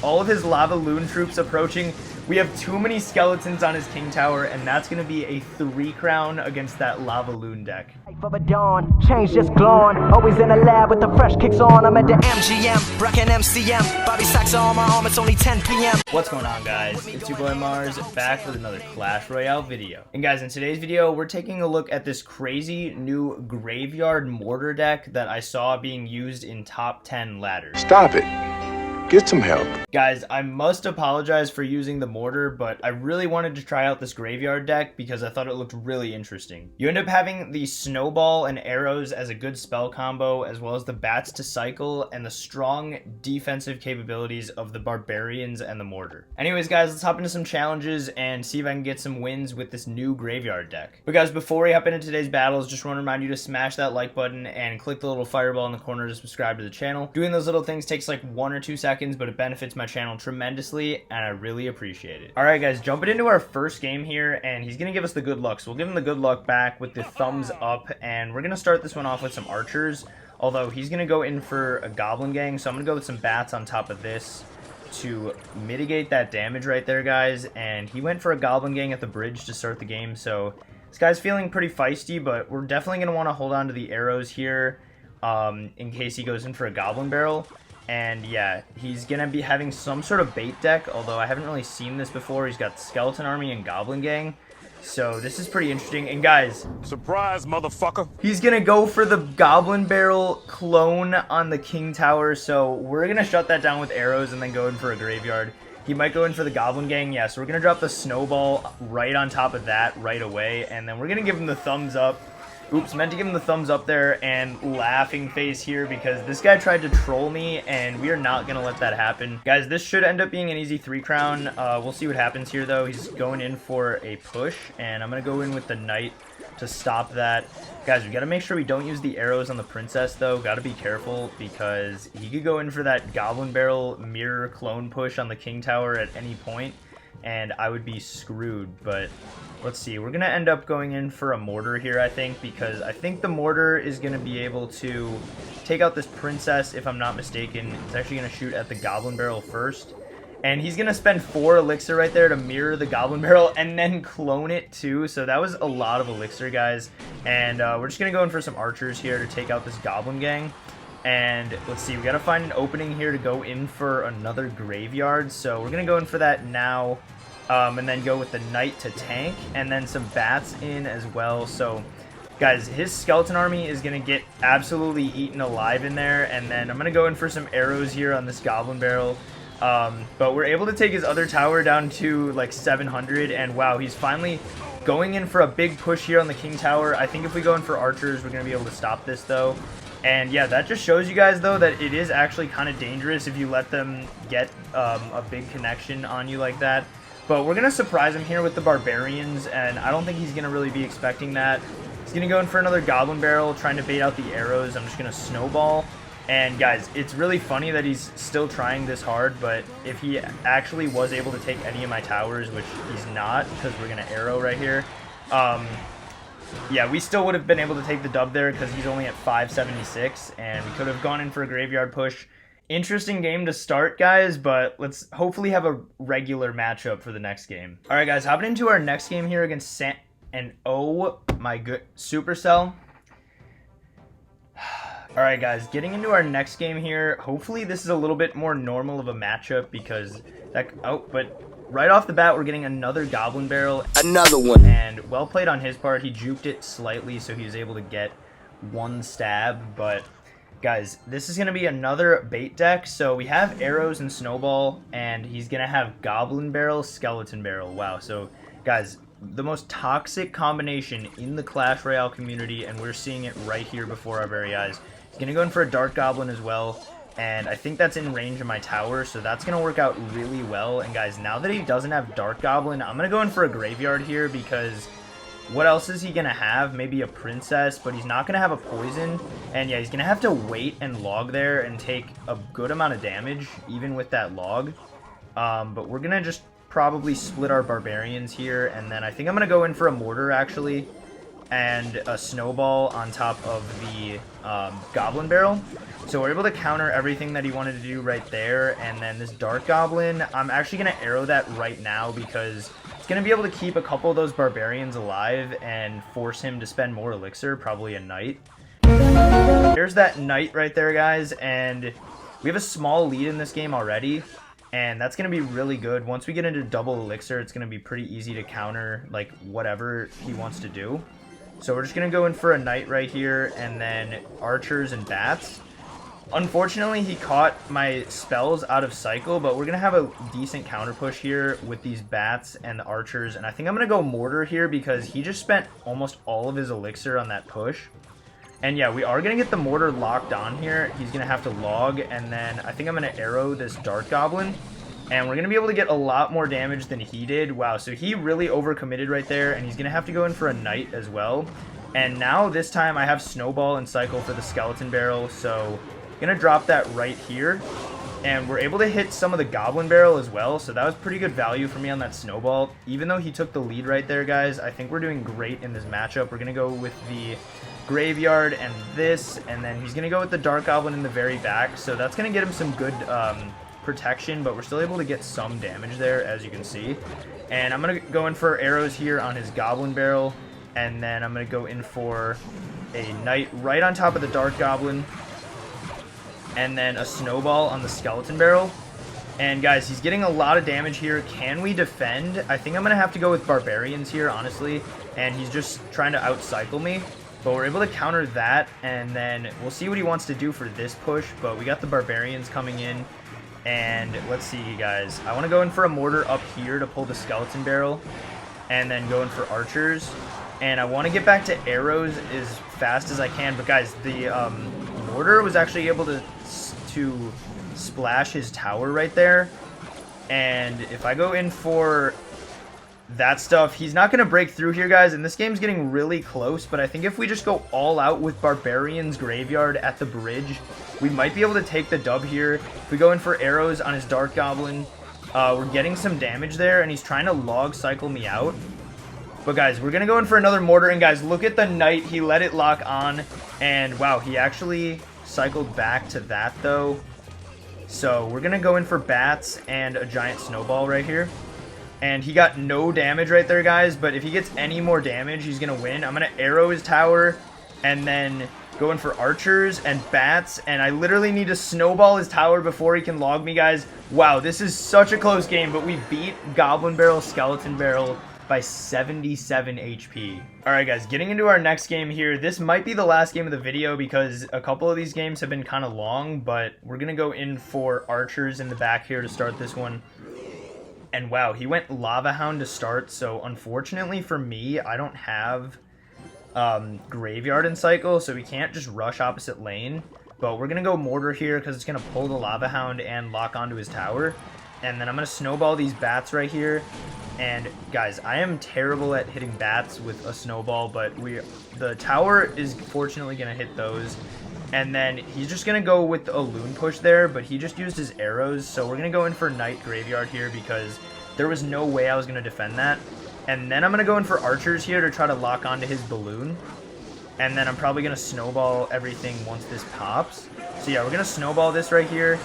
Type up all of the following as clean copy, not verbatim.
all of his lava loon troops approaching. We have too many skeletons on his king tower, and that's going to be a 3 crown against that lava loon deck. For the dawn, change just glowing. Always in the lab with the fresh kicks on. I'm at the MGM, rockin' MCM. Bobby Sacks on my arm, it's only 10 p.m. What's going on, guys? It's your boy Mars, back with another Clash Royale video. And guys, in today's video, we're taking a look at this crazy new graveyard mortar deck that I saw being used in top 10 ladders. Stop it. Get some help. Guys, I must apologize for using the mortar, but I really wanted to try out this graveyard deck because I thought it looked really interesting. You end up having the snowball and arrows as a good spell combo, as well as the bats to cycle and the strong defensive capabilities of the barbarians and the mortar. Anyways, guys, let's hop into some challenges and see if I can get some wins with this new graveyard deck. But guys, before we hop into today's battles, just want to remind you to smash that like button and click the little fireball in the corner to subscribe to the channel. Doing those little things takes like 1 or 2 seconds, but it benefits my channel tremendously, and I really appreciate it. Alright guys, jumping into our first game here, and he's gonna give us the good luck, so we'll give him the good luck back with the thumbs up, and we're gonna start this one off with some archers, although he's gonna go in for a goblin gang, so I'm gonna go with some bats on top of this to mitigate that damage right there, guys. And he went for a goblin gang at the bridge to start the game, so this guy's feeling pretty feisty, but we're definitely gonna want to hold on to the arrows here in case he goes in for a goblin barrel. And yeah, he's gonna be having some sort of bait deck, although I haven't really seen this before. He's got skeleton army and goblin gang, so this is pretty interesting. And guys, Surprise, motherfucker. he's gonna go for the goblin barrel clone on the king tower, so we're gonna shut that down with arrows and then go in for a graveyard. He might go in for the goblin gang, yeah, so we're gonna drop the snowball right on top of that right away, and then we're gonna give him the thumbs up. Oops, meant to give him the thumbs up there, and laughing face here because this guy tried to troll me, and we are not going to let that happen. Guys, this should end up being an easy 3 crown. We'll see what happens here, though. He's going in for a push, and I'm going to go in with the knight to stop that. Guys, we got to make sure we don't use the arrows on the princess, though. Got to be careful because he could go in for that goblin barrel mirror clone push on the king tower at any point, and I would be screwed. But let's see, we're gonna end up going in for a mortar here, I think, because I think the mortar is gonna be able to take out this princess, if I'm not mistaken. It's actually gonna shoot at the goblin barrel first, and he's gonna spend 4 elixir right there to mirror the goblin barrel and then clone it too. So that was a lot of elixir, guys, and we're just gonna go in for some archers here to take out this goblin gang. And let's see, we gotta find an opening here to go in for another graveyard, so we're gonna go in for that now. And then go with the knight to tank, and then some bats in as well. So guys, his skeleton army is going to get absolutely eaten alive in there, and then I'm going to go in for some arrows here on this goblin barrel. But we're able to take his other tower down to like 700, and wow, he's finally going in for a big push here on the king tower. I think if we go in for archers, we're going to be able to stop this though. And yeah, that just shows you guys though that it is actually kind of dangerous if you let them get a big connection on you like that. But we're going to surprise him here with the barbarians, and I don't think he's going to really be expecting that. He's going to go in for another goblin barrel, trying to bait out the arrows. I'm just going to snowball. And guys, it's really funny that he's still trying this hard, but if he actually was able to take any of my towers, which he's not, because we're going to arrow right here, yeah, we still would have been able to take the dub there because he's only at 576, and we could have gone in for a graveyard push. Interesting game to start, guys, but let's hopefully have a regular matchup for the next game. All right, guys, hopping into our next game here against and oh my good Supercell. All right, guys, getting into our next game here. Hopefully this is a little bit more normal of a matchup because that, but right off the bat, we're getting another goblin barrel. Another one. And well played on his part. He juked it slightly, so he was able to get 1 stab, but guys, this is going to be another bait deck. So we have arrows and snowball, and he's going to have goblin barrel, skeleton barrel. Wow. So guys, the most toxic combination in the Clash Royale community, and we're seeing it right here before our very eyes. He's going to go in for a dark goblin as well, and I think that's in range of my tower, so that's going to work out really well. And guys, now that he doesn't have dark goblin, I'm going to go in for a graveyard here because what else is he going to have? Maybe a princess, but he's not going to have a poison. And yeah, he's going to have to wait and log there and take a good amount of damage, even with that log. But we're going to just probably split our barbarians here. And then I think I'm going to go in for a mortar, actually. and a snowball on top of the goblin barrel. So we're able to counter everything that he wanted to do right there. And then this dark goblin, I'm actually going to arrow that right now because it's going to be able to keep a couple of those barbarians alive and force him to spend more elixir, probably a knight. There's that knight right there, guys, and we have a small lead in this game already, and that's going to be really good. Once we get into double elixir, it's going to be pretty easy to counter, like, whatever he wants to do. So we're just going to go in for a knight right here, and then archers and bats. Unfortunately, he caught my spells out of cycle, but we're going to have a decent counter push here with these bats and the archers. And I think I'm going to go mortar here because he just spent almost all of his elixir on that push. And yeah, we are going to get the mortar locked on here. He's going to have to log, and then I think I'm going to arrow this dark goblin. And we're going to be able to get a lot more damage than he did. Wow, so he really overcommitted right there, and he's going to have to go in for a knight as well. And now this time I have snowball and cycle for the skeleton barrel, so going to drop that right here. And we're able to hit some of the goblin barrel as well, so that was pretty good value for me on that snowball. Even though he took the lead right there, guys, I think we're doing great in this matchup. We're going to go with the graveyard and this, and then he's going to go with the dark goblin in the very back, so that's going to get him some good protection, but we're still able to get some damage there, as you can see. And I'm going to go in for arrows here on his goblin barrel, and then I'm going to go in for a knight right on top of the dark goblin, and then a snowball on the skeleton barrel. And guys, he's getting a lot of damage here. Can we defend? I think I'm going to have to go with barbarians here, honestly, and he's just trying to outcycle me. But we're able to counter that, and then we'll see what he wants to do for this push. But we got the barbarians coming in, and let's see, guys. I want to go in for a mortar up here to pull the skeleton barrel, and then go in for archers. And I want to get back to arrows as fast as I can. But guys, the mortar was actually able to splash his tower right there. And if I go in for that stuff, he's not going to break through here, guys, and this game's getting really close. But I think if we just go all out with Barbarian's Graveyard at the bridge, we might be able to take the dub here. If we go in for arrows on his Dark Goblin, we're getting some damage there, and he's trying to log cycle me out. But guys, we're going to go in for another mortar, and guys, look at the knight. He let it lock on, and wow, he actually cycled back to that, though. So we're going to go in for bats and a giant snowball right here. And he got no damage right there, guys. But if he gets any more damage, he's going to win. I'm going to arrow his tower and then go in for archers and bats. And I literally need to snowball his tower before he can log me, guys. Wow, this is such a close game. But we beat Goblin Barrel, Skeleton Barrel by 77 HP. Alright guys, getting into our next game here. This might be the last game of the video because a couple of these games have been kind of long, but we're going to go in for archers in the back here to start this one. And wow, he went Lava Hound to start, so unfortunately for me, I don't have Graveyard in cycle, so we can't just rush opposite lane. But we're going to go Mortar here because it's going to pull the Lava Hound and lock onto his tower. And then I'm going to snowball these bats right here. And guys, I am terrible at hitting bats with a snowball, but the tower is fortunately going to hit those. And then he's just going to go with a loon push there, but he just used his arrows. So we're going to go in for Knight Graveyard here because there was no way I was going to defend that. And then I'm going to go in for archers here to try to lock onto his balloon. And then I'm probably going to snowball everything once this pops. So yeah, we're going to snowball this right here.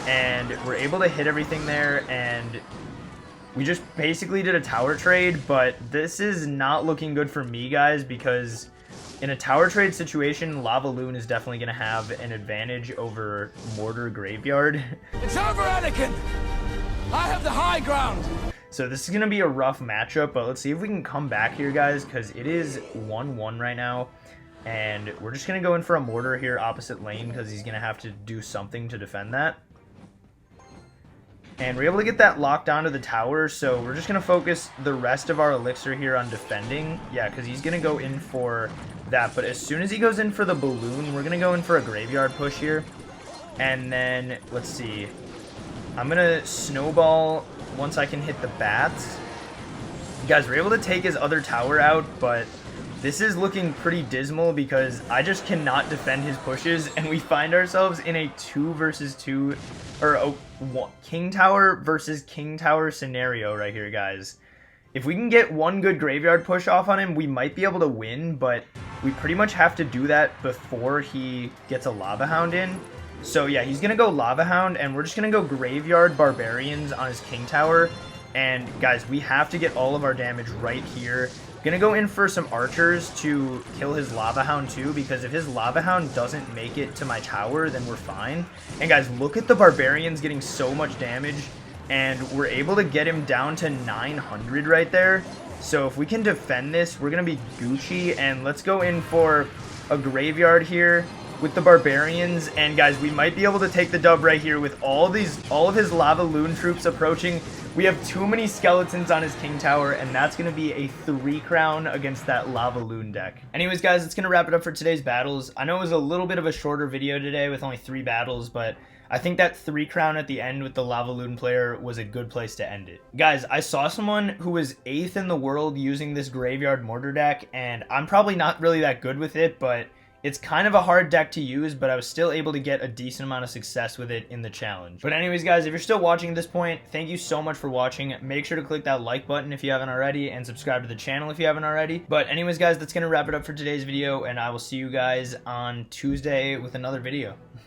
And we're able to hit everything there. And we just basically did a tower trade. But this is not looking good for me, guys, because in a tower trade situation, Lava Loon is definitely going to have an advantage over Mortar Graveyard. It's over, Anakin! I have the high ground! So this is going to be a rough matchup, but let's see if we can come back here, guys, because it is 1-1 right now. And we're just going to go in for a mortar here opposite lane because he's going to have to do something to defend that. And we're able to get that locked onto the tower, so we're just going to focus the rest of our elixir here on defending. Yeah, because he's going to go in for that. But as soon as he goes in for the balloon, we're going to go in for a graveyard push here. And then, let's see. I'm going to snowball once I can hit the bats. Guys, we're able to take his other tower out, but this is looking pretty dismal because I just cannot defend his pushes, and we find ourselves in a 2 versus 2, or a King Tower versus King Tower scenario right here, guys. If we can get one good graveyard push off on him, we might be able to win, but we pretty much have to do that before he gets a Lava Hound in. So yeah, he's going to go Lava Hound, and we're just going to go Graveyard Barbarians on his King Tower. And guys, we have to get all of our damage right here. Gonna go in for some archers to kill his Lava Hound too, because if his Lava Hound doesn't make it to my tower, then we're fine. And guys, look at the Barbarians getting so much damage, and we're able to get him down to 900 right there. So if we can defend this, we're gonna be Gucci, and let's go in for a graveyard here with the Barbarians. And guys, we might be able to take the dub right here with all of his Lava Loon troops approaching. We have too many skeletons on his King Tower, and that's going to be a 3 crown against that Lava Loon deck. Anyways, guys, that's going to wrap it up for today's battles. I know it was a little bit of a shorter video today with only 3 battles, but I think that 3 crown at the end with the Lava Loon player was a good place to end it. Guys, I saw someone who was 8th in the world using this Graveyard Mortar deck, and I'm probably not really that good with it, but it's kind of a hard deck to use, but I was still able to get a decent amount of success with it in the challenge. But anyways, guys, if you're still watching at this point, thank you so much for watching. Make sure to click that like button if you haven't already, and subscribe to the channel if you haven't already. But anyways, guys, that's going to wrap it up for today's video, and I will see you guys on Tuesday with another video.